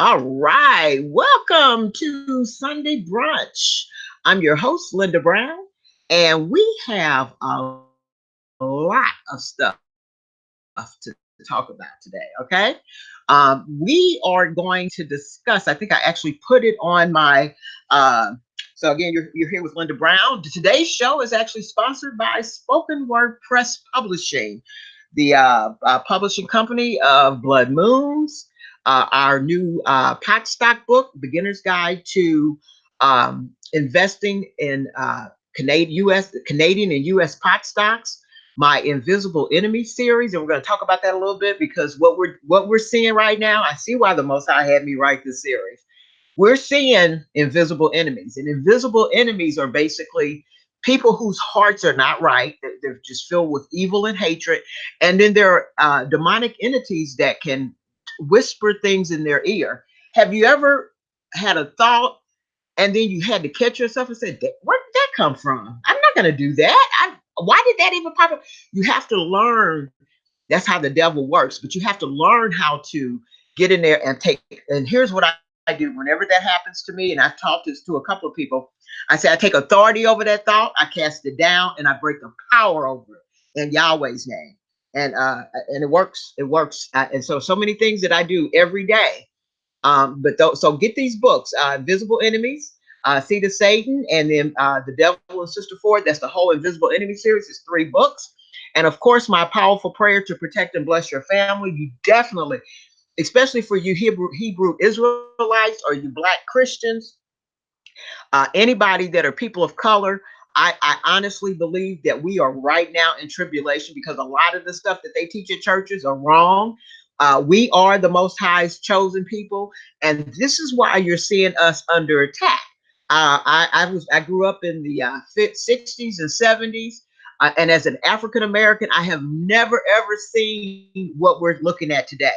All right, welcome to Sunday Brunch. I'm your host, Lynda Brown, and we have a lot of stuff to talk about today, okay? We are going to discuss, I think I actually put it on my, so again, you're here with Lynda Brown. Today's show is actually sponsored by Spoken Word Press Publishing, the publishing company of Blood Moons, our new pot stock book, Beginner's Guide to Investing in Canadian and U.S. pot stocks, my Invisible Enemy series, and we're going to talk about that a little bit because what we're seeing right now, I see why the Most High had me write this series. We're seeing invisible enemies, and invisible enemies are basically people whose hearts are not right. They're just filled with evil and hatred, and then there are demonic entities that can whisper things in their ear. Have you ever had a thought and then you had to catch yourself and say, where did that come from? I'm not going to do that. Why did that even pop up? You have to learn. That's how the devil works. But you have to learn how to get in there and take. And here's what I do whenever that happens to me. And I've taught this to a couple of people. I say, I take authority over that thought. I cast it down and I break the power over it in Yahweh's name. And it works. It works. And so many things that I do every day. So get these books, Invisible Enemies, Seed of Satan, and then The Devil and Sister Ford. That's the whole Invisible Enemy series. It's 3 books. And of course, my powerful prayer to protect and bless your family. You definitely, especially for you Hebrew Israelites or you Black Christians, anybody that are people of color, I honestly believe that we are right now in tribulation because a lot of the stuff that they teach at churches are wrong. We are the Most High's chosen people, and this is why you're seeing us under attack. I grew up in the 60s and 70s, and as an African American, I have never ever seen what we're looking at today.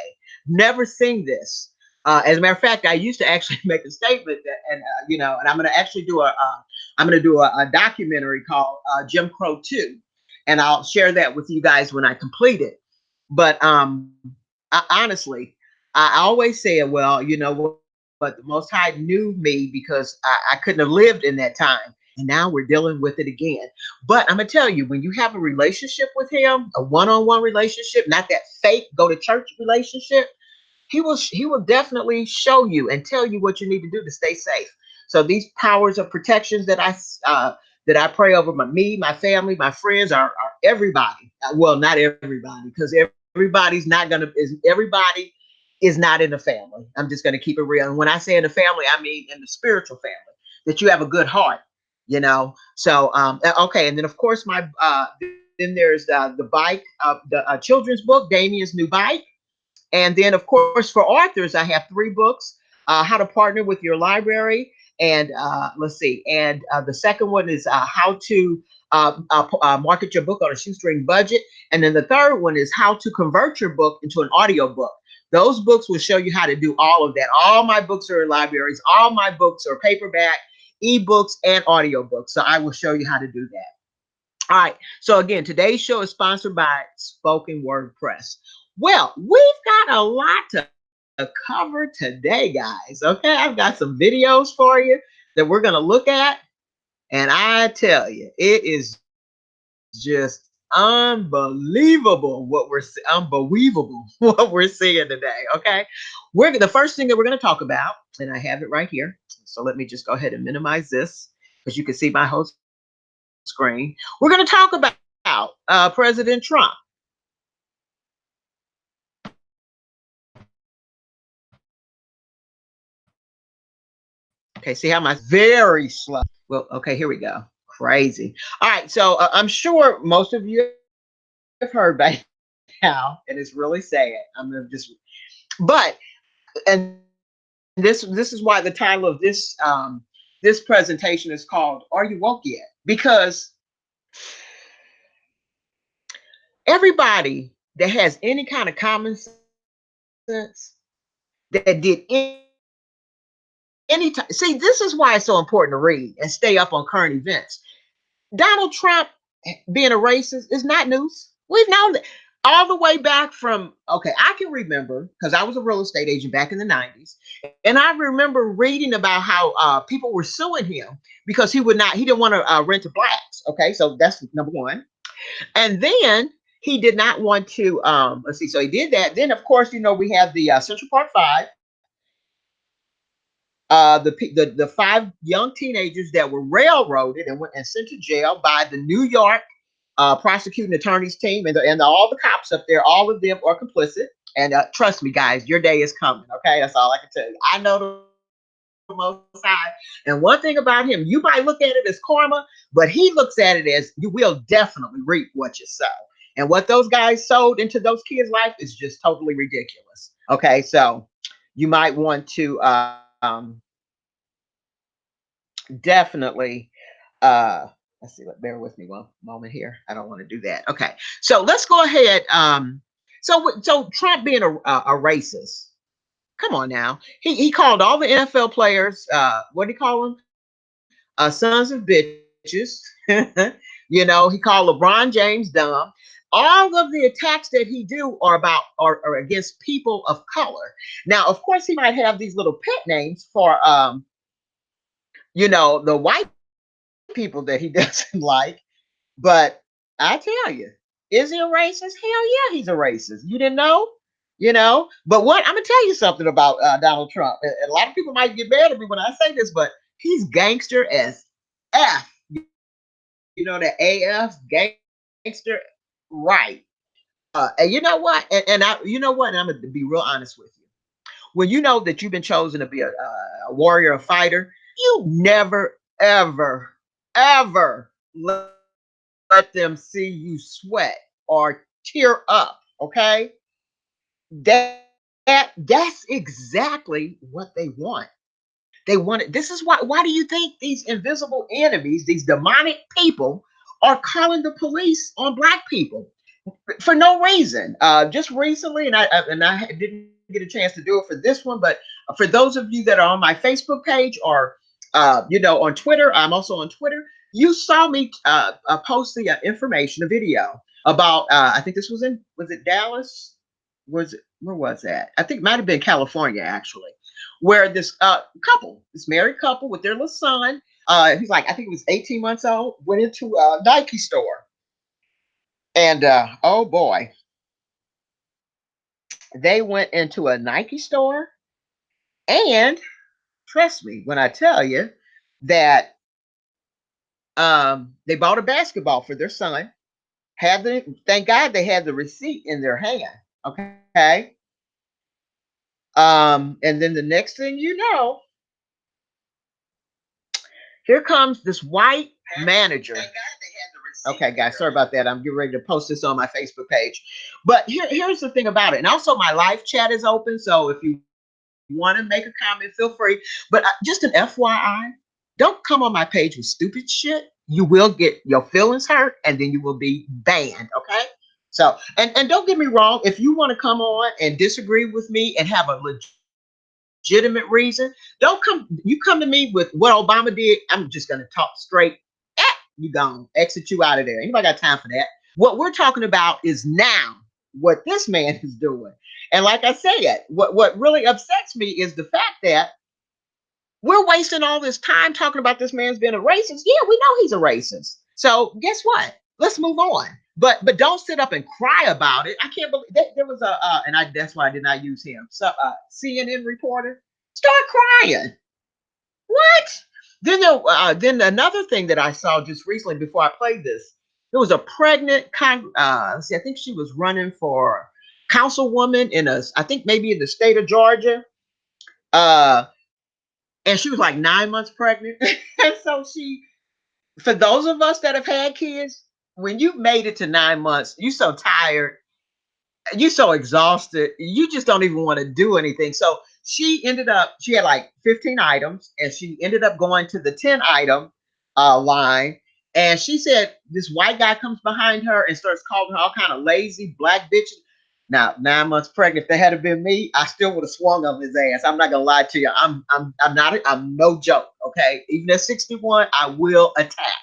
Never seen this. As a matter of fact, I used to actually make a statement that, and and I'm going to actually do a documentary called Jim Crow 2, and I'll share that with you guys when I complete it. But honestly, I always say, well, but the Most High knew me because I couldn't have lived in that time. And now we're dealing with it again. But I'm going to tell you, when you have a relationship with him, a one-on-one relationship, not that fake go to church relationship, he will definitely show you and tell you what you need to do to stay safe. So these powers of protections that I pray over my family, my friends, are everybody. Well, not everybody, because everybody is not in the family. I'm just going to keep it real. And when I say in the family, I mean in the spiritual family, that you have a good heart, So, okay. And then of course, then there's the bike, the children's book, Damien's New Bike. And then, of course, for authors, I have 3 books, How to Partner with Your Library. And let's see. And the second one is How to Market Your Book on a Shoestring Budget. And then the third one is How to Convert Your Book into an Audio Book. Those books will show you how to do all of that. All my books are in libraries. All my books are paperback, ebooks, and audio books. So I will show you how to do that. All right. So again, today's show is sponsored by Spoken Word Press. Well, we've got a lot to cover today, guys. Okay, I've got some videos for you that we're going to look at. And I tell you, it is just unbelievable what we're seeing today. Okay, the first thing that we're going to talk about, and I have it right here. So let me just go ahead and minimize this because you can see my whole screen. We're going to talk about President Trump. Okay, see how my very slow. Well, okay, here we go. Crazy. All right, so I'm sure most of you have heard by now, and it's really sad. I'm gonna just, but and this is why the title of this this presentation is called "Are You Woke Yet?" Because everybody that has any kind of common sense that did any time. See, this is why it's so important to read and stay up on current events. Donald Trump being a racist is not news. We've known that. all the way back from, okay, I can remember because I was a real estate agent back in the 90s, and I remember reading about how people were suing him because he didn't want to rent to blacks. Okay, so that's number one. And then he did not want to, let's see, so he did that. Then, of course, we have the Central Park Five, the five young teenagers that were railroaded and went and sent to jail by the New York prosecuting attorneys team, and all the cops up there. All of them are complicit. And trust me, guys, your day is coming. Okay, that's all I can tell you. I know the Most High, and one thing about him, you might look at it as karma, but he looks at it as you will definitely reap what you sow. And what those guys sowed into those kids' life is just totally ridiculous. Okay, so you might want to definitely let's see, bear with me one moment here. I don't want to do that. Okay, so let's go ahead. So Trump being a racist, come on now. He called all the NFL players, what do you call them, sons of bitches. He called LeBron James dumb. All of the attacks that he do are against people of color. Now, of course, he might have these little pet names for the white people that he doesn't like. But I tell you, is he a racist? Hell yeah, he's a racist. You didn't know? But what I'm gonna tell you something about Donald Trump. And a lot of people might get mad at me when I say this, but he's gangster as F. The AF gangster, right? And you know what? And I, you know what? And I'm gonna be real honest with you. When you know that you've been chosen to be a warrior, a fighter, you never, ever, ever let them see you sweat or tear up. Okay, that, that's exactly what they want. They want it. This is why. Why do you think these invisible enemies, these demonic people, are calling the police on black people for no reason? Just recently, and I didn't get a chance to do it for this one, but for those of you that are on my Facebook page or on Twitter, I'm also on Twitter. You saw me post the information, a video about. I think this was it Dallas? Where was that? I think it might have been California actually, where this this married couple with their little son, he's like, I think he was 18 months old, went into a Nike store, and oh boy, they went into a Nike store, and trust me when I tell you that they bought a basketball for their son. Thank God they had the receipt in their hand. Okay. And then the next thing you know, here comes this white manager. Okay, guys, sorry about that. I'm getting ready to post this on my Facebook page. But here's the thing about it. And also, my live chat is open. So if you want to make a comment, feel free. But just an FYI, don't come on my page with stupid shit. You will get your feelings hurt and then you will be banned. Okay. So, and don't get me wrong. If you want to come on and disagree with me and have a legitimate reason, don't come. You come to me with what Obama did. I'm just going to talk straight. You gone. Exit you out of there. Anybody got time for that? What we're talking about is now what this man is doing. And like I said, what really upsets me is the fact that we're wasting all this time talking about this man's being a racist. Yeah, we know he's a racist. So guess what? Let's move on. But don't sit up and cry about it. I can't believe that there was that's why I did not use him. So CNN reporter, start crying. What? Then another thing that I saw just recently before I played this, there was a pregnant I think she was running for councilwoman I think maybe in the state of Georgia. And she was like 9 months pregnant. And so for those of us that have had kids, when you've made it to 9 months, you're so tired, you're so exhausted, you just don't even want to do anything. So she had like 15 items, and she ended up going to the 10 item line. And she said this white guy comes behind her and starts calling her all kind of lazy black bitches. Now, 9 months pregnant, if that had been me, I still would have swung on his ass. I'm not gonna lie to you. I'm no joke. Okay, even at 61, I will attack.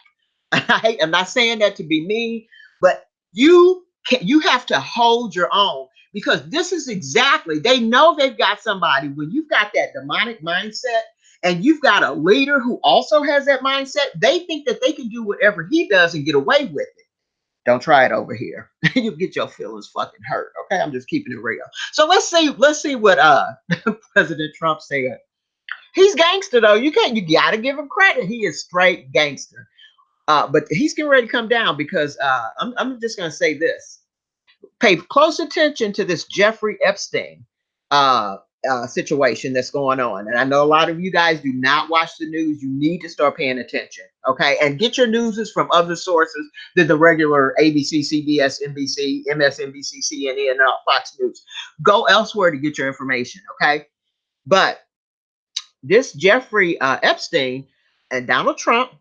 I'm not saying that to be mean, but you You have to hold your own, because this is exactly, they know they've got somebody. When you've got that demonic mindset and you've got a leader who also has that mindset, they think that they can do whatever he does and get away with it. Don't try it over here. You'll get your feelings fucking hurt. Okay, I'm just keeping it real. So let's see what President Trump said. He's gangster though. You gotta give him credit. He is straight gangster. But he's getting ready to come down, because I'm just gonna say this. Pay close attention to this Jeffrey Epstein uh, situation that's going on. And I know a lot of you guys do not watch the news. You need to start paying attention, okay? And get your news from other sources than the regular ABC, CBS, NBC, MSNBC, CNN, Fox News. Go elsewhere to get your information, okay? But this Jeffrey Epstein and Donald Trump,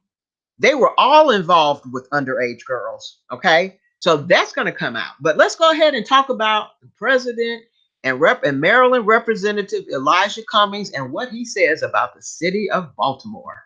they were all involved with underage girls. Okay. So that's going to come out. But let's go ahead and talk about the president and Maryland Representative Elijah Cummings and what he says about the city of Baltimore.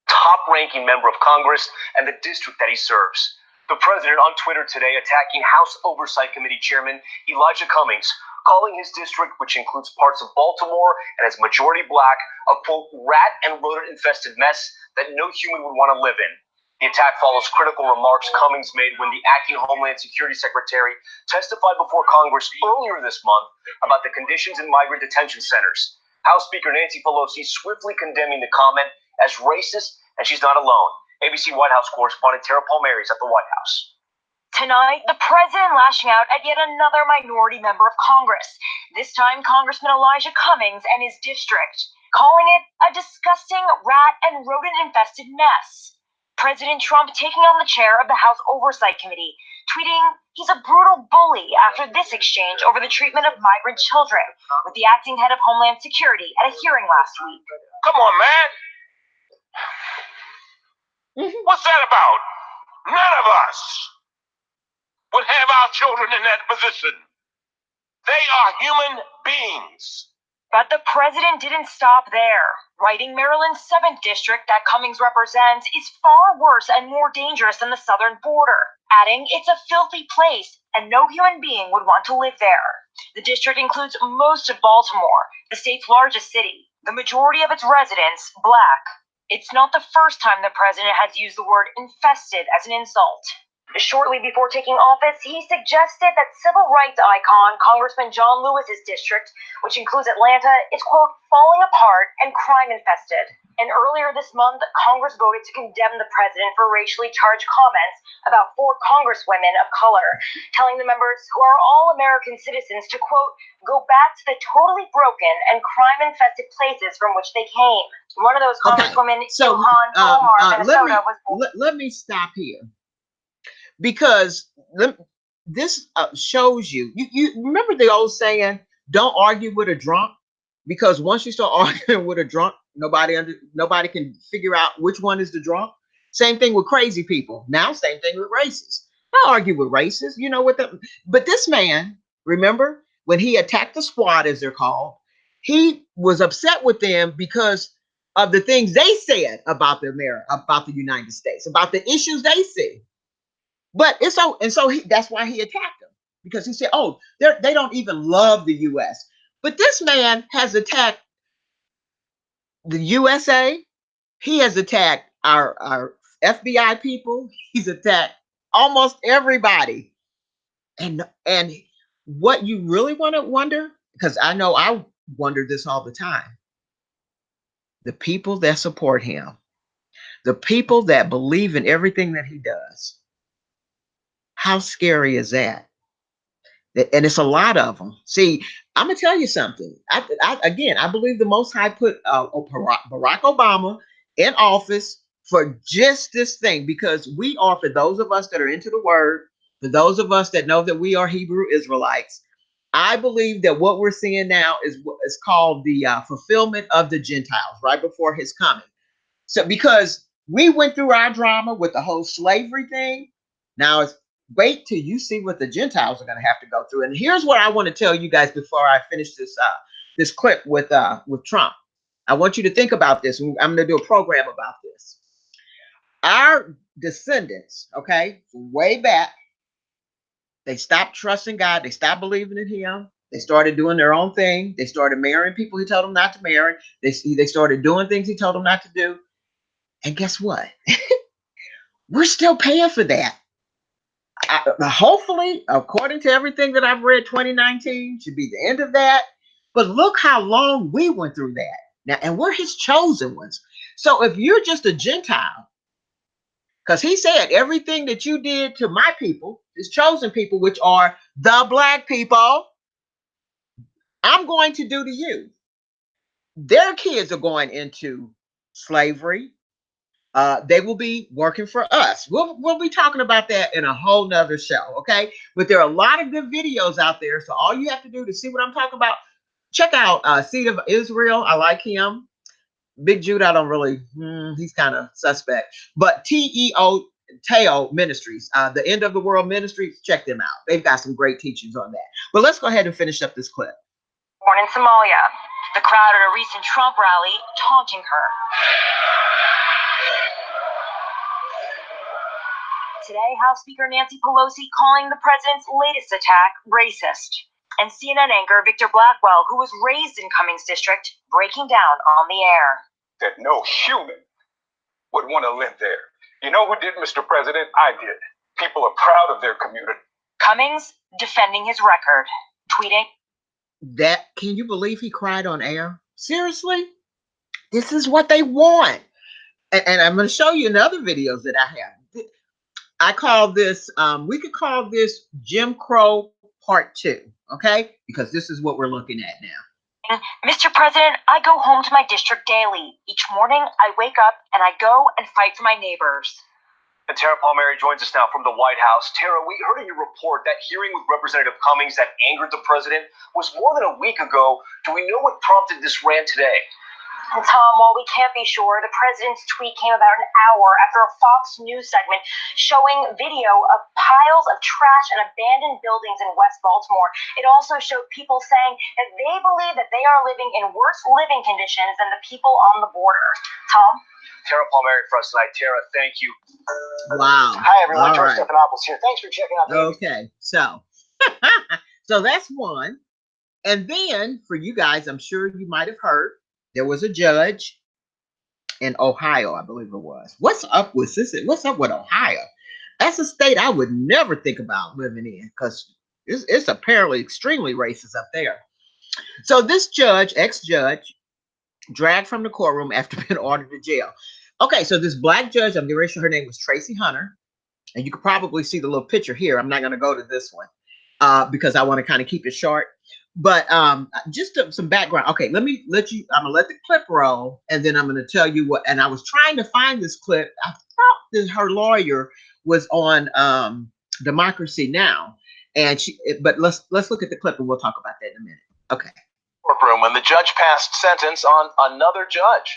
Top-ranking member of Congress and the district that he serves. The president on Twitter today attacking House Oversight Committee Chairman Elijah Cummings, calling his district, which includes parts of Baltimore and is majority black, a quote, rat and rodent-infested mess that no human would want to live in. The attack follows critical remarks Cummings made when the acting Homeland Security Secretary testified before Congress earlier this month about the conditions in migrant detention centers. House Speaker Nancy Pelosi swiftly condemning the comment as racist, and she's not alone. ABC White House correspondent Tara Palmieri is at the White House. Tonight, the president lashing out at yet another minority member of Congress, this time Congressman Elijah Cummings and his district, calling it a disgusting rat and rodent-infested mess. President Trump taking on the chair of the House Oversight Committee, tweeting he's a brutal bully after this exchange over the treatment of migrant children with the acting head of Homeland Security at a hearing last week. Come on, man. What's that about? None of us would have our children in that position. They are human beings. But the president didn't stop there. Writing Maryland's 7th district that Cummings represents is far worse and more dangerous than the southern border, adding it's a filthy place and no human being would want to live there. The district includes most of Baltimore, the state's largest city, the majority of its residents black. It's not the first time the president has used the word infested as an insult. Shortly before taking office, he suggested that civil rights icon Congressman John Lewis's district, which includes Atlanta, is, quote, falling apart and crime-infested. And earlier this month, Congress voted to condemn the president for racially charged comments about 4 congresswomen of color, telling the members, who are all American citizens, to, quote, go back to the totally broken and crime-infested places from which they came. One of those congresswomen, Ilhan Omar, Minnesota, was... Let me stop here. Because this shows you remember the old saying, don't argue with a drunk, because once you start arguing with a drunk, nobody can figure out which one is the drunk. Same thing with crazy people. Now, same thing with racists. I argue with racists, you know what? But this man, remember when he attacked the squad, as they're called, he was upset with them because of the things they said about about the United States, about the issues they see. But that's why he attacked them, because he said, "Oh, they don't even love the U.S." But this man has attacked the USA. He has attacked our FBI people. He's attacked almost everybody. And what you really want to wonder, because I know I wonder this all the time, the people that support him, the people that believe in everything that he does. How scary is that? And it's a lot of them. See, I'm gonna tell you something. I believe the Most High put Barack Obama in office for just this thing, because we are, for those of us that are into the Word, for those of us that know that we are Hebrew Israelites, I believe that what we're seeing now is what is called the fulfillment of the Gentiles right before His coming. So, because we went through our drama with the whole slavery thing, now it's wait till you see what the Gentiles are going to have to go through. And here's what I want to tell you guys before I finish this clip with Trump. I want you to think about this. I'm going to do a program about this. Our descendants, okay, way back, They stopped trusting God. They stopped believing in him. They started doing their own thing. They started marrying people he told them not to marry. They started doing things he told them not to do. And guess what? We're still paying for that. Hopefully, according to everything that I've read, 2019 should be the end of that. But look how long we went through that. Now, and we're his chosen ones. So if you're just a Gentile, because he said everything that you did to my people, his chosen people, which are the black people, I'm going to do to you. Their kids are going into slavery. They will be working for us. We'll be talking about that in a whole nother show, okay? But there are a lot of good videos out there. So all you have to do to see what I'm talking about, check out Seed of Israel. I like him. Big Jude, I don't really, he's kind of suspect. But Teo Ministries, the End of the World Ministries, check them out. They've got some great teachings on that. But let's go ahead and finish up this clip. Born in Somalia, the crowd at a recent Trump rally taunting her. Today, House Speaker Nancy Pelosi calling the president's latest attack racist. And CNN anchor Victor Blackwell, who was raised in Cummings district, breaking down on the air. That no human would want to live there. You know who did, Mr. President? I did. People are proud of their community. Cummings defending his record, tweeting. That, can you believe he cried on air? Seriously? This is what they want. And I'm going to show you in other videos that I have. I call this, we could call this Jim Crow Part 2, okay? Because this is what we're looking at now. Mr. President, I go home to my district daily. Each morning, I wake up and I go and fight for my neighbors. And Tara Palmieri joins us now from the White House. Tara, we heard in your report that hearing with Representative Cummings that angered the president was more than a week ago. Do we know what prompted this rant today? And Tom, while we can't be sure, the president's tweet came about an hour after a Fox News segment showing video of piles of trash and abandoned buildings in West Baltimore. It also showed people saying that they believe that they are living in worse living conditions than the people on the border. Tom? Tara Palmieri for us tonight. Tara, thank you. Wow. Hi, everyone. All George right. Stephanopoulos here. Thanks for checking out the Okay, so so that's one. And then for you guys, I'm sure you might have heard, there was a judge in Ohio, I believe it was. What's up with this? What's up with Ohio? That's a state I would never think about living in because it's apparently extremely racist up there. So this judge, ex-judge, dragged from the courtroom after being ordered to jail. Okay, so this black judge, I'm very sure her name was Tracy Hunter, and you could probably see the little picture here. I'm not going to go to this one because I want to kind of keep it short. But just some background. Okay, I'm gonna let the clip roll, and then I'm gonna tell you what. And I was trying to find this clip. I thought that her lawyer was on Democracy Now, and but let's look at the clip and we'll talk about that in a minute. Okay. Courtroom when the judge passed sentence on another judge.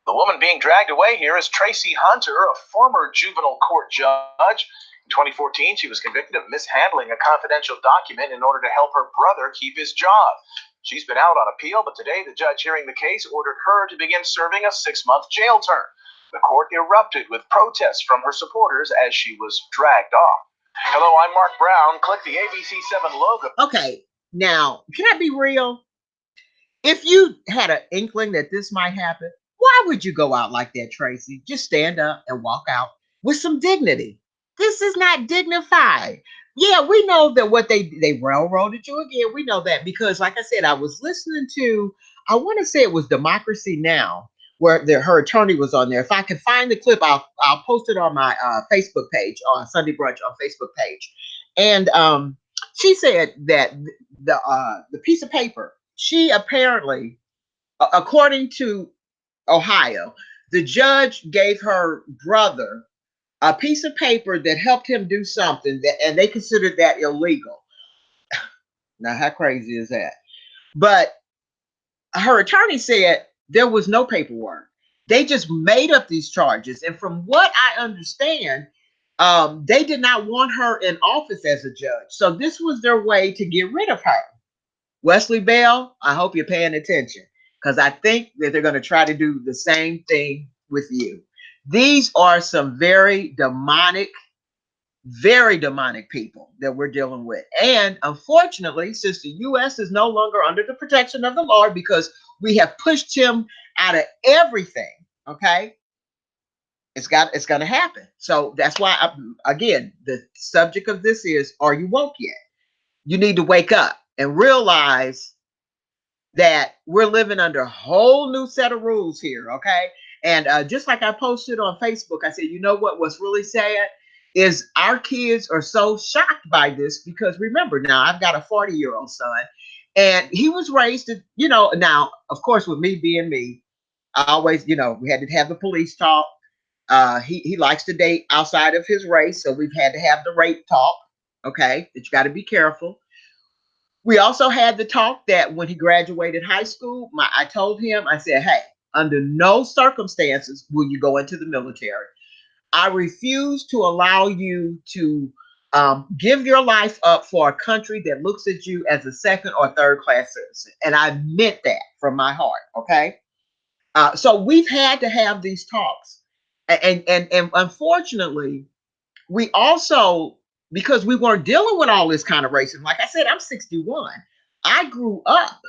The woman being dragged away here is Tracy Hunter, a former juvenile court judge. In 2014, she was convicted of mishandling a confidential document in order to help her brother keep his job. She's been out on appeal, but today the judge hearing the case ordered her to begin serving a 6-month jail term. The court erupted with protests from her supporters as she was dragged off. Hello, I'm Mark Brown. Click the ABC7 logo. Okay, now, can I be real? If you had an inkling that this might happen, why would you go out like that, Tracy? Just stand up and walk out with some dignity. This is not dignified. Yeah, we know that what they railroaded you again. We know that because, like I said, I was listening to, I want to say it was Democracy Now, where her attorney was on there. If I can find the clip, I'll post it on my Facebook page, on Sunday Brunch on Facebook page. And she said that the piece of paper, she apparently, according to Ohio, the judge gave her brother a piece of paper that helped him do something and they considered that illegal. Now, how crazy is that? But her attorney said there was no paperwork. They just made up these charges. And from what I understand, they did not want her in office as a judge. So this was their way to get rid of her. Wesley Bell, I hope you're paying attention because I think that they're going to try to do the same thing with you. These are some very demonic people that we're dealing with. And unfortunately, since the U.S. is no longer under the protection of the Lord because we have pushed him out of everything, okay, it's going to happen. So that's why, again, the subject of this is, are you woke yet? You need to wake up and realize that we're living under a whole new set of rules here, okay? And just like I posted on Facebook, I said, you know what? What's really sad is our kids are so shocked by this because remember, now I've got a 40-year-old son, and he was raised, now, of course, with me being me, I always, we had to have the police talk. He likes to date outside of his race, so we've had to have the rape talk, okay? That you got to be careful. We also had the talk that when he graduated high school, I told him, I said, hey, under no circumstances will you go into the military. I refuse to allow you to give your life up for a country that looks at you as a second or third class citizen. And I meant that from my heart. Okay. So we've had to have these talks. And unfortunately, we also, because we weren't dealing with all this kind of racism, like I said, I'm 61. I grew up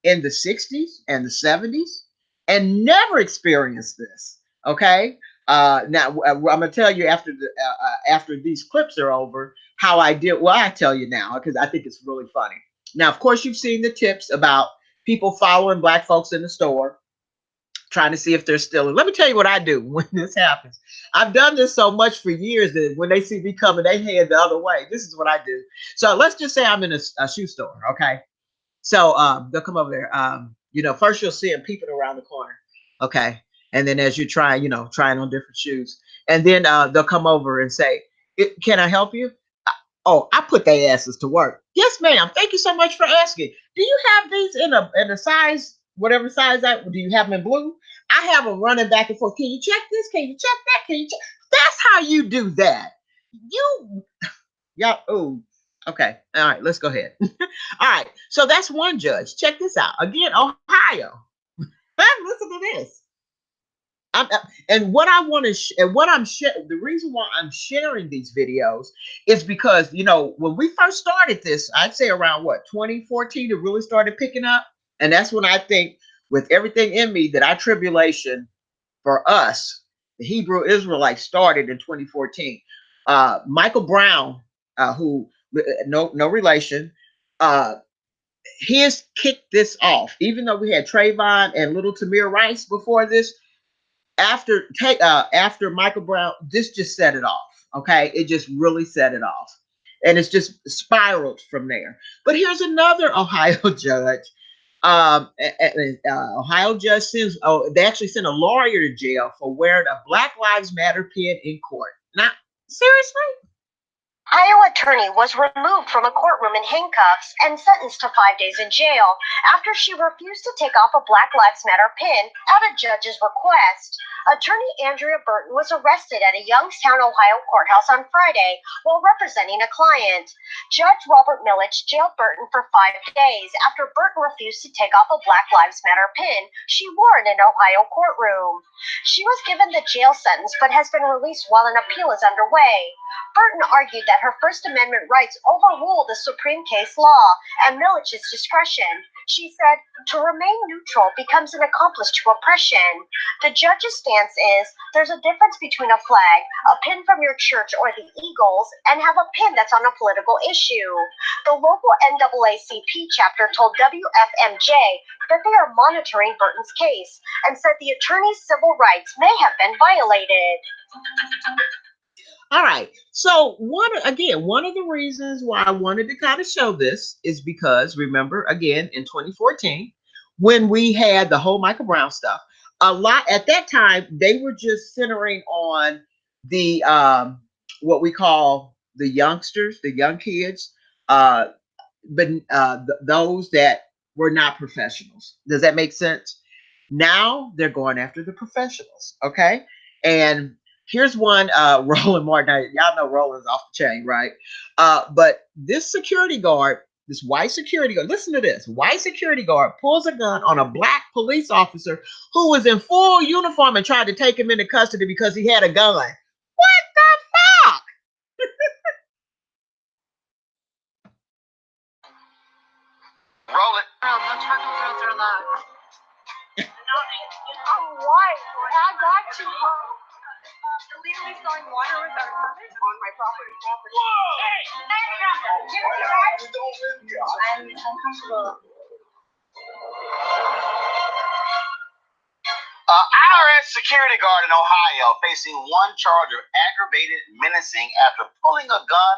in the 60s and the 70s and never experienced this. Okay. Now I'm gonna tell you after these clips are over how I did. Well, I tell you now because I think it's really funny. Now, of course, you've seen the tips about people following black folks in the store, trying to see if they're stealing. Let me tell you what I do when this happens. I've done this so much for years that when they see me coming, they head the other way. This is what I do. So let's just say I'm in a shoe store, okay? So they'll come over there. First you'll see them peeping around the corner, okay? And then as you try, trying on different shoes, and then they'll come over and say, "Can I help you?" Oh, I put their asses to work. Yes, ma'am. Thank you so much for asking. Do you have these in a size, whatever size do you have them in blue? I have them running back and forth. Can you check this? Can you check that? Can you check? That's how you do that. You, yeah. Oh, okay. All right. Let's go ahead. All right. So that's one judge. Check this out. Again, Ohio. Listen to this. And what I want to, and what I'm the reason why I'm sharing these videos is because when we first started this, I'd say around 2014, it really started picking up, and that's when I think, with everything in me, that our tribulation for us, the Hebrew Israelites, started in 2014. Michael Brown, who no relation, he has kicked this off, even though we had Trayvon and Little Tamir Rice before this. After Michael Brown, this just set it off. Okay, it just really set it off, and it's just spiraled from there. But here's another Ohio judge. Ohio judge sends. Oh, they actually sent a lawyer to jail for wearing a Black Lives Matter pin in court. Now, seriously? Iowa attorney was removed from a courtroom in handcuffs and sentenced to 5 days in jail after she refused to take off a Black Lives Matter pin at a judge's request. Attorney Andrea Burton was arrested at a Youngstown, Ohio courthouse on Friday while representing a client. Judge Robert Millich jailed Burton for 5 days after Burton refused to take off a Black Lives Matter pin she wore in an Ohio courtroom. She was given the jail sentence but has been released while an appeal is underway. Burton argued that her First Amendment rights overrule the Supreme Case law and Millich's discretion. She said, to remain neutral becomes an accomplice to oppression. The judge's stance is, there's a difference between a flag, a pin from your church or the Eagles, and have a pin that's on a political issue. The local NAACP chapter told WFMJ that they are monitoring Burton's case and said the attorney's civil rights may have been violated. All right. So one of the reasons why I wanted to kind of show this is because, remember, again, in 2014, when we had the whole Michael Brown stuff, a lot at that time, they were just centering on the what we call the youngsters, the young kids, those that were not professionals. Does that make sense? Now they're going after the professionals. Okay. And here's one, Roland Martin. Now, y'all know Roland's off the chain, right? But this security guard this white security guard, listen to this, white security guard pulls a gun on a black police officer who was in full uniform and tried to take him into custody because he had a gun. What the fuck? Roll it. No charcoal grills are allowed. Oh, why? I got you. Illegally selling water without permit on my property. I'm uncomfortable. IRS security guard in Ohio facing one charge of aggravated menacing after pulling a gun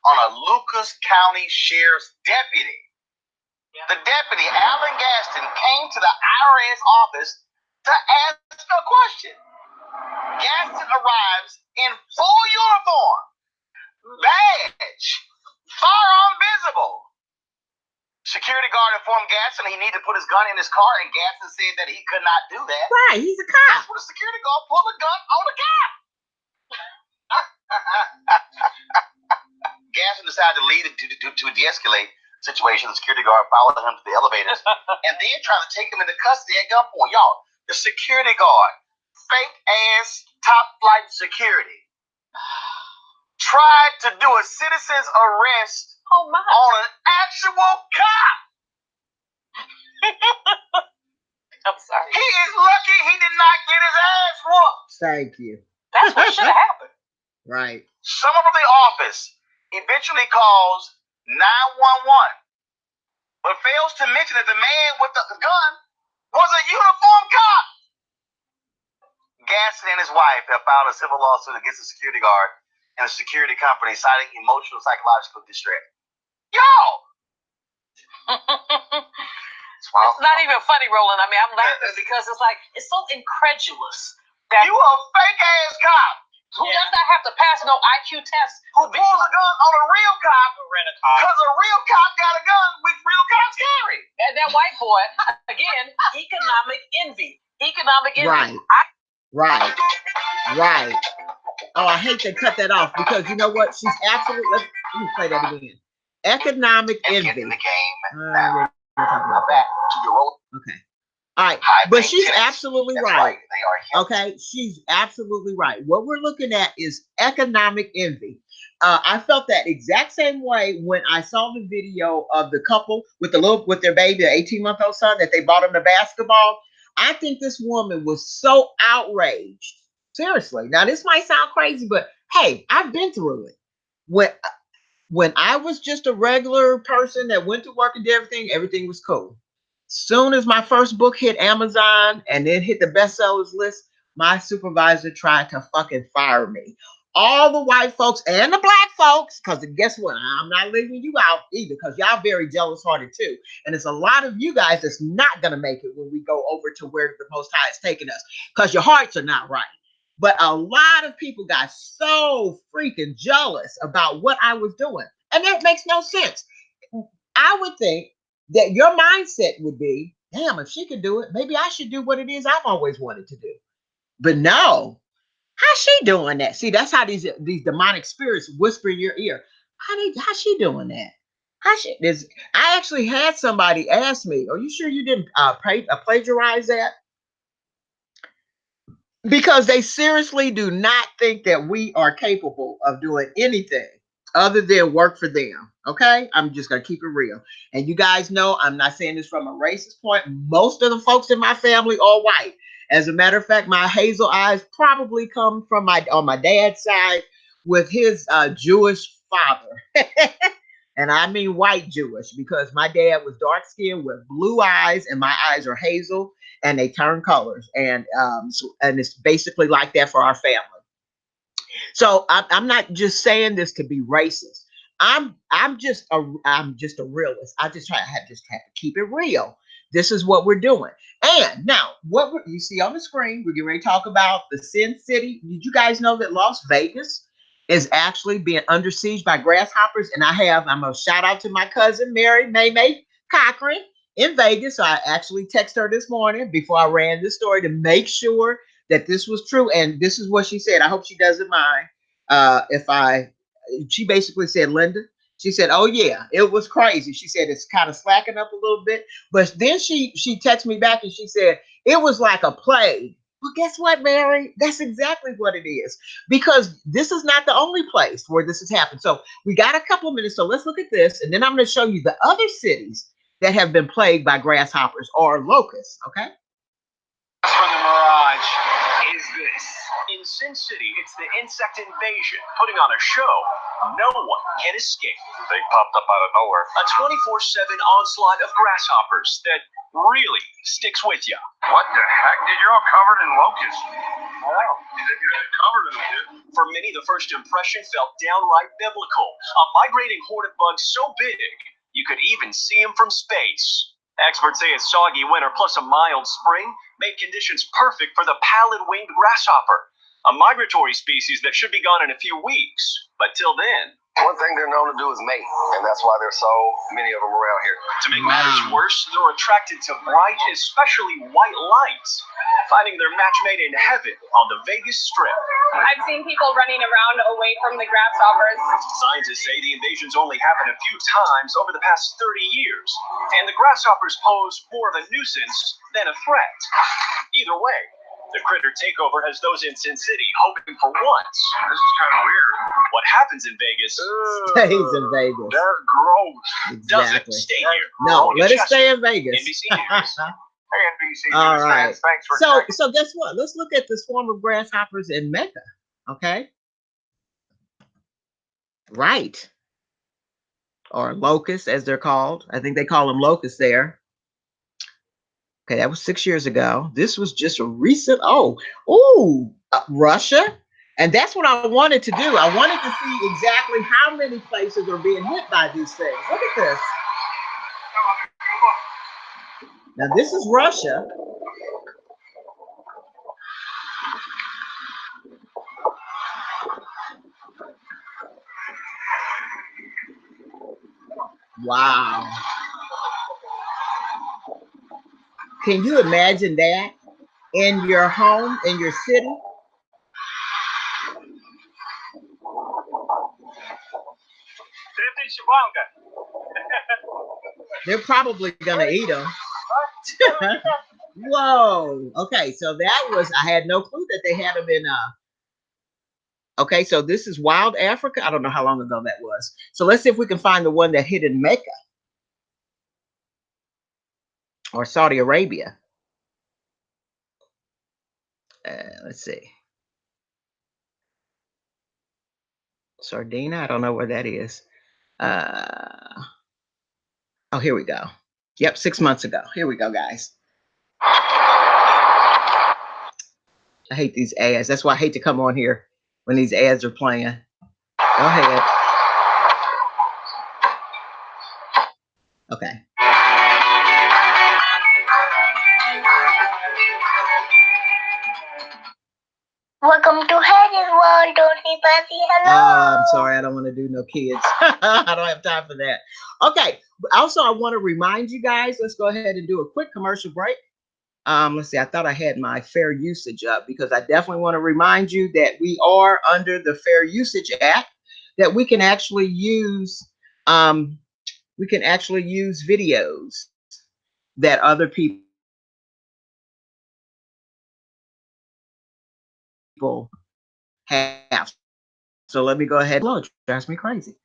on a Lucas County Sheriff's deputy. The deputy, Alan Gaston, came to the IRS office to ask a question. Gaston arrives in full uniform, badge, firearm visible. Security guard informed Gaston he needed to put his gun in his car, and Gaston said that he could not do that. Right, he's a cop. That's when the security guard pulled a gun on the cop. Gaston decided to lead it to de-escalate the situation. The security guard followed him to the elevators and then tried to take him into custody at gunpoint. Y'all, the security guard, fake ass top flight security, tried to do a citizen's arrest on an actual cop. I'm sorry. He is lucky he did not get his ass whooped. Thank you. That's what should have happened. Right. Someone from the office eventually calls 911, but fails to mention that the man with the gun was a uniformed cop. Gaston and his wife have filed a civil lawsuit against the security guard and the security company, citing emotional psychological distress. Y'all! It's not even funny, Roland. I mean, I'm laughing because it's like, it's so incredulous that You a fake ass cop who does not have to pass no IQ test. who pulls a gun on a real cop because a real cop got a gun which real cops carry. And that white boy, again, economic envy. Economic envy. Right. Right. Oh, I hate to cut that off because you know what? She's absolutely. Let me play that again. Economic And get envy. in the game We're talking now about back to your role. Okay. All right. High But paying she's tenants. absolutely That's right. They are Okay. She's absolutely right. What we're looking at is economic envy. I felt that exact same way when I saw the video of the couple with their baby, the 18-month-old son that they bought him the basketball. I think this woman was so outraged. Seriously. Now this might sound crazy, but hey, I've been through it. When I was just a regular person that went to work and did everything was cool. Soon as my first book hit Amazon and then hit the bestsellers list, my supervisor tried to fucking fire me. All the white folks and the black folks, because guess what? I'm not leaving you out either, because y'all very jealous-hearted too. And it's a lot of you guys that's not going to make it when we go over to where the Most High is taking us, because your hearts are not right. But a lot of people got so freaking jealous about what I was doing. And that makes no sense. I would think that your mindset would be, damn, if she could do it, maybe I should do what it is I've always wanted to do. But no, how's she doing that? See, that's how these demonic spirits whisper in your ear. How's she doing that? I actually had somebody ask me, are you sure you didn't plagiarize that? Because they seriously do not think that we are capable of doing anything other than work for them. Okay? I'm just going to keep it real. And you guys know I'm not saying this from a racist point. Most of the folks in my family are white. As a matter of fact, my hazel eyes probably come from on my dad's side with his Jewish father. And I mean white Jewish, because my dad was dark skinned with blue eyes and my eyes are hazel and they turn colors. And it's basically like that for our family. So I'm not just saying this to be racist. I'm just a realist. I just have to keep it real. This is what we're doing. And now, you see on the screen, we're getting ready to talk about the Sin City. Did you guys know that Las Vegas is actually being under siege by grasshoppers? And I'm a shout out to my cousin, Mary May Cochran in Vegas. So I actually texted her this morning before I ran this story to make sure that this was true. And this is what she said. I hope she doesn't mind. She basically said, Lynda, She said, "Oh yeah, it was crazy." She said it's kind of slacking up a little bit, but then she texted me back and she said it was like a plague. Well, guess what, Mary? That's exactly what it is, because this is not the only place where this has happened. So we got a couple of minutes, so let's look at this, and then I'm going to show you the other cities that have been plagued by grasshoppers or locusts. Okay. From the mirage is this. In Sin City, it's the insect invasion, putting on a show no one can escape. They popped up out of nowhere. A 24/7 onslaught of grasshoppers that really sticks with you. What the heck? You're all covered in locusts. Wow. You're covered in them, dude. For many, the first impression felt downright biblical. A migrating horde of bugs so big, you could even see them from space. Experts say a soggy winter plus a mild spring made conditions perfect for the pallid-winged grasshopper, a migratory species that should be gone in a few weeks. But till then, one thing they're known to do is mate, and that's why there's so many of them around here. To make matters worse, they're attracted to bright, especially white lights, finding their match made in heaven on the Vegas Strip. I've seen people running around away from the grasshoppers. Scientists say the invasions only happened a few times over the past 30 years, and the grasshoppers pose more of a nuisance than a threat. Either way, the critter takeover has those in Sin City hoping for once. This is kind of weird. What happens in Vegas Stays in Vegas. They're gross. doesn't Exactly. stay here. No, let it Chester, stay in Vegas. NBC News. Hey, NBC All News right. fans, thanks for So checking. guess what? Let's look at the swarm of grasshoppers in Mecca. Okay. Right. Or locusts, as they're called. I think they call them locusts there. Okay, that was 6 years ago. This was just a recent. Russia. And that's what I wanted to do. I wanted to see exactly how many places are being hit by these things. Look at this. Now, this is Russia. Wow. Can you imagine that in your home, in your city? They're probably going to eat them. Whoa. Okay, so that was, I had no clue that they had them in, okay, so this is wild Africa. I don't know how long ago that was. So let's see if we can find the one that hit in Mecca or Saudi Arabia. Let's see. Sardinia, I don't know where that is. Oh, here we go. Yep, 6 months ago. Here we go, guys. I hate these ads. That's why I hate to come on here when these ads are playing. Go ahead. Okay. Welcome to Harry's World. Don't be fussy. Hello. I'm sorry. I don't want to do no kids. I don't have time for that. Okay. Also, I want to remind you guys, let's go ahead and do a quick commercial break. Let's see. I thought I had my fair usage up because I definitely want to remind you that we are under the Fair Usage Act, that we can actually use videos that other people have. So let me go ahead. It drives me crazy.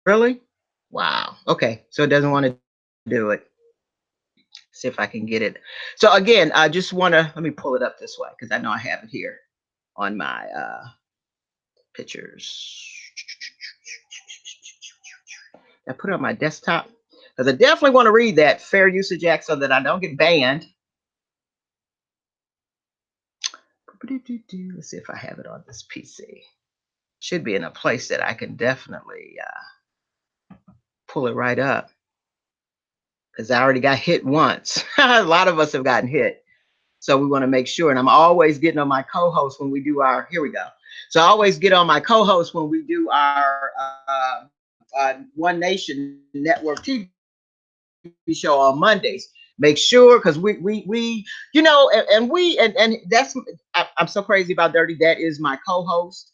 Really? Wow. Okay. So it doesn't want to do it. See if I can get it. So again, I just want to, let me pull it up this way because I know I have it here on my pictures. I put it on my desktop because I definitely want to read that Fair Usage Act so that I don't get banned. Let's see if I have it on this PC. Should be in a place that I can definitely pull it right up because I already got hit once. A lot of us have gotten hit. So we want to make sure. And I'm always getting on my co-host when we do our, here we go. So I always get on my co-host when we do our One Nation Network TV show on Mondays, make sure, because we you know, and that's, I'm so crazy about Dirty. That is my co-host.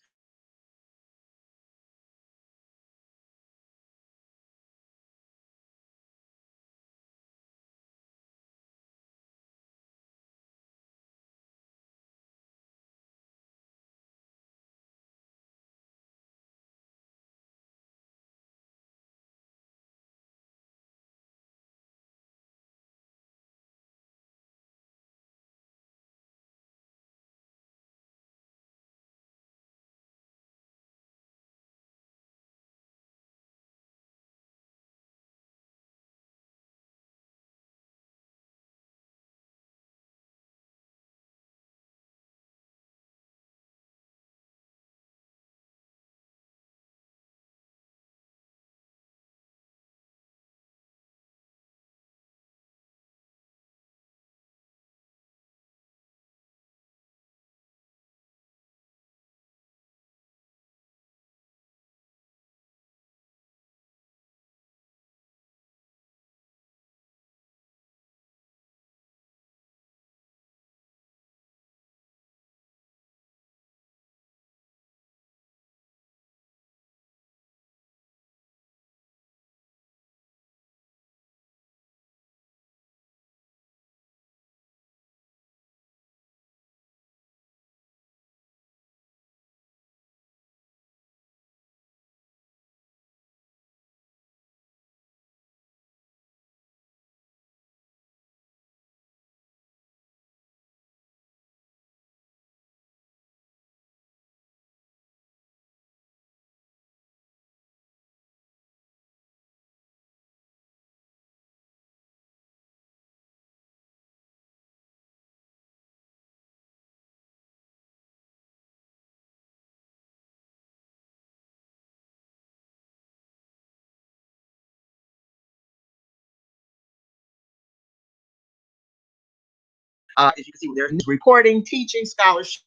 As you can see, there's reporting, teaching, scholarship,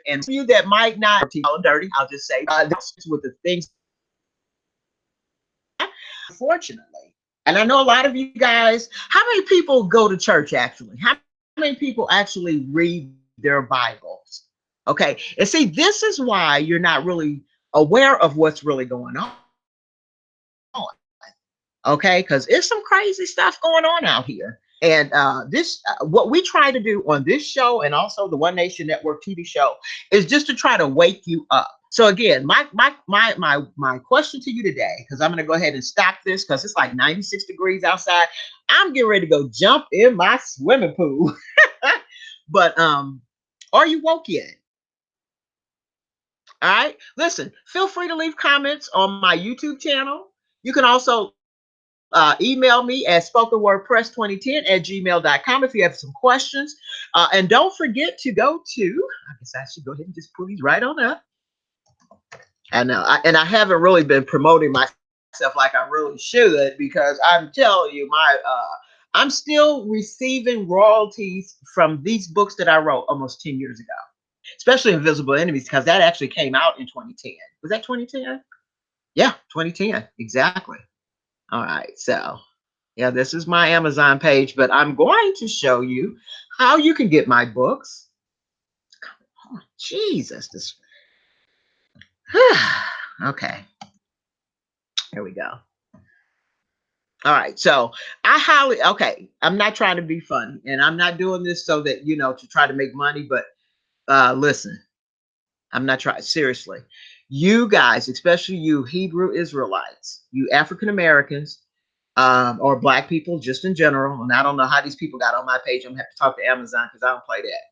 and for you that might not on Dirty, I'll just say with the things, unfortunately. And I know a lot of you guys, how many people go to church actually? How many people actually read their Bibles? Okay. And see, this is why you're not really aware of what's really going on. Okay. Because it's some crazy stuff going on out here. And this, what we try to do on this show and also the One Nation Network TV show is just to try to wake you up. So again, my question to you today, because I'm going to go ahead and stop this because it's like 96 degrees outside. I'm getting ready to go jump in my swimming pool. But are you woke yet? All right. Listen, feel free to leave comments on my YouTube channel. You can also email me at spokenwordpress2010@gmail.com if you have some questions. And don't forget to go to, I guess I should go ahead and just pull these right on up. And I haven't really been promoting myself like I really should, because I'm telling you, I'm still receiving royalties from these books that I wrote almost 10 years ago, especially Invisible Enemies, because that actually came out in 2010. Was that 2010? Yeah, 2010, exactly. All right, so yeah, this is my Amazon page, but I'm going to show you how you can get my books. Oh, Jesus, this. Okay, here we go. All right, so okay, I'm not trying to be funny, and I'm not doing this so that, to try to make money, but listen, I'm not trying, seriously. You guys, especially you Hebrew Israelites, you African Americans, or Black people just in general, and I don't know how these people got on my page. I'm gonna have to talk to Amazon because I don't play that.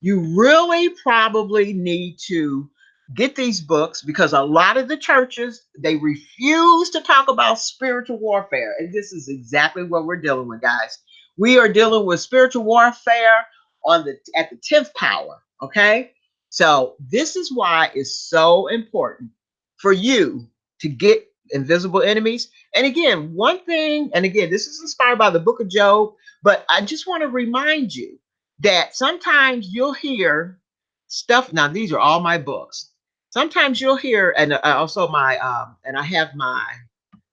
You really probably need to get these books, because a lot of the churches, they refuse to talk about spiritual warfare, and this is exactly what we're dealing with, guys. We are dealing with spiritual warfare at the 10th power. Okay, so this is why it's so important for you to get Invisible Enemies. And again, one thing, and again, this is inspired by the book of Job, but I just want to remind you that sometimes you'll hear stuff. Now, these are all my books. Sometimes you'll hear, and also and I have my,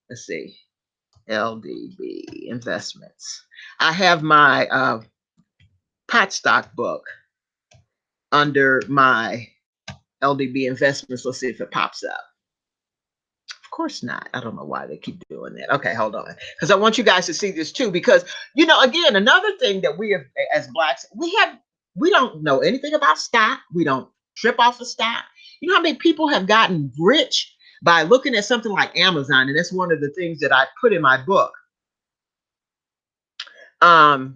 let's see, LDB investments. I have my pot stock book under my LDB investments. Let's see if it pops up. Of course not. I don't know why they keep doing that. Okay, hold on. Because I want you guys to see this too. Because, you know, again, another thing that we have as Blacks, we don't know anything about stock. We don't trip off of stock. You know how many people have gotten rich by looking at something like Amazon? And that's one of the things that I put in my book. I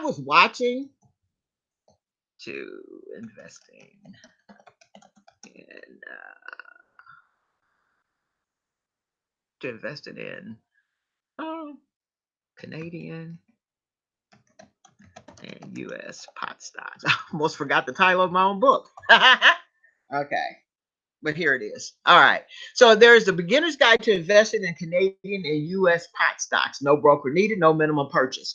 was watching to investing in Canadian and U.S. pot stocks. I almost forgot the title of my own book. Okay, but here it is. All right. So there's the beginner's guide to investing in Canadian and U.S. pot stocks. No broker needed, no minimum purchase.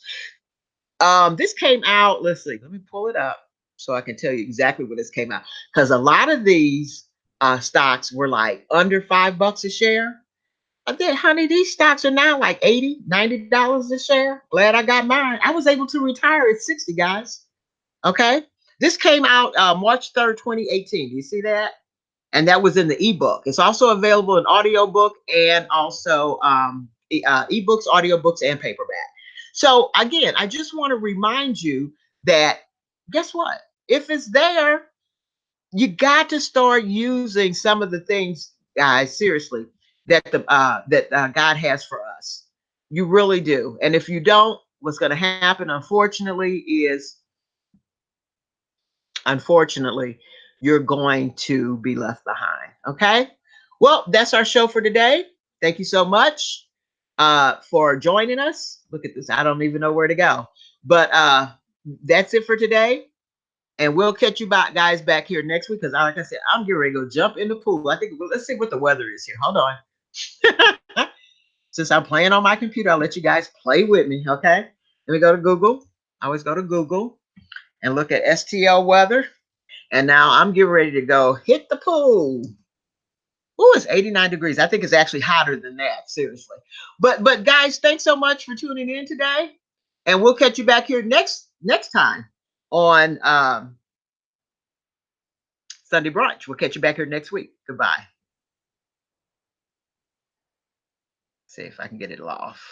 This came out. Let's see. Let me pull it up so I can tell you exactly when this came out. Because a lot of these stocks were like under $5 a share. Then, honey, these stocks are now like $80, $90 a share. Glad I got mine. I was able to retire at 60, guys. Okay. This came out March 3rd, 2018. Do you see that? And that was in the ebook. It's also available in audiobook and also ebooks, audiobooks, and paperback. So again, I just want to remind you that guess what? If it's there, you got to start using some of the things, guys, seriously, that God has for us. You really do. And if you don't, what's going to happen, unfortunately, you're going to be left behind. Okay. Well, that's our show for today. Thank you so much for joining us. Look at this. I don't even know where to go. But that's it for today. And we'll catch you guys back here next week. Because like I said, I'm getting ready to go jump in the pool. I think let's see what the weather is here. Hold on. Since I'm playing on my computer, I'll let you guys play with me. Okay. Let me go to Google. I always go to Google and look at STL weather. And now I'm getting ready to go hit the pool. Oh, it's 89 degrees. I think it's actually hotter than that, seriously. But guys, thanks so much for tuning in today. And we'll catch you back here next time on Sunday Brunch. We'll catch you back here next week. Goodbye. See if I can get it off.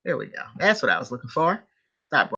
There we go. That's what I was looking for. Stop.